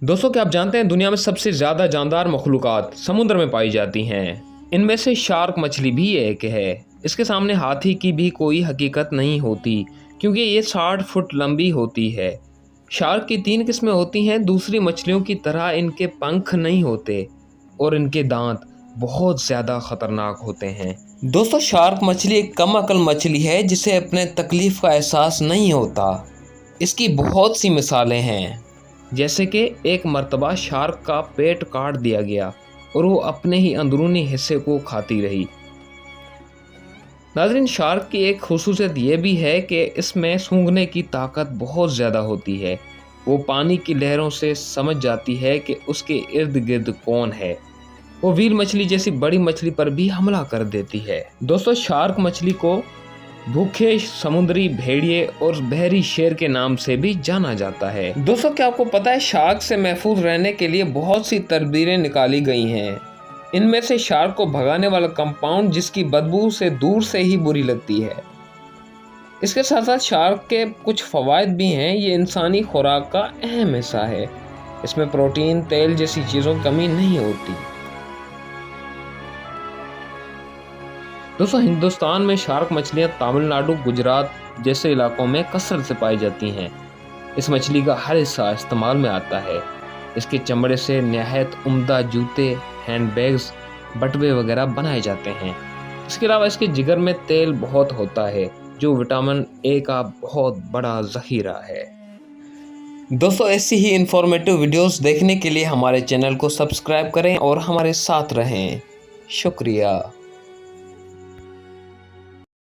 दोस्तों, क्या आप जानते हैं दुनिया में सबसे ज़्यादा जानदार मखलूक़ात समुद्र में पाई जाती हैं। इनमें से शार्क मछली भी एक है। इसके सामने हाथी की भी कोई हकीकत नहीं होती, क्योंकि ये 60 फुट लंबी होती है। शार्क की 3 किस्में होती हैं। दूसरी मछलियों की तरह इनके पंख नहीं होते और इनके दांत बहुत ज़्यादा ख़तरनाक होते हैं। दोस्तों, शार्क मछली एक कम अकल मछली है जिसे अपने तकलीफ़ का एहसास नहीं होता। इसकी बहुत सी मिसालें हैं, जैसे कि एक मर्तबा शार्क का पेट काट दिया गया और वो अपने ही अंदरूनी हिस्से को खाती रही। नाज़रीन, शार्क की एक खुसूसियत ये भी है कि इसमें सूंघने की ताकत बहुत ज़्यादा होती है। वो पानी की लहरों से समझ जाती है कि उसके इर्द गिर्द कौन है। वो व्हेल मछली जैसी बड़ी मछली पर भी हमला कर देती है। दोस्तों, शार्क मछली को भूखे समुद्री भेड़िए और बहरी शेर के नाम से भी जाना जाता है। दोस्तों, क्या आपको पता है शार्क से महफूज रहने के लिए बहुत सी तदबीरें निकाली गई हैं। इनमें से शार्क को भगाने वाला कंपाउंड, जिसकी बदबू से दूर से ही बुरी लगती है। इसके साथ साथ शार्क के कुछ फ़वाइद भी हैं। ये इंसानी खुराक का अहम हिस्सा है। इसमें प्रोटीन, तेल जैसी चीज़ों की कमी नहीं होती। दोस्तों, हिंदुस्तान में शार्क मछलियाँ तमिलनाडु, गुजरात जैसे इलाकों में कसरत से पाई जाती हैं। इस मछली का हर हिस्सा इस्तेमाल में आता है। इसके चमड़े से नहायत उम्दा जूते, हैंडबैग्स, बटुए वगैरह बनाए जाते हैं। इसके अलावा इसके जिगर में तेल बहुत होता है, जो विटामिन ए का बहुत बड़ा ज़ख़ीरा है। दोस्तों, ऐसी ही इंफॉर्मेटिव वीडियोस देखने के लिए हमारे चैनल को सब्सक्राइब करें और हमारे साथ रहें। शुक्रिया।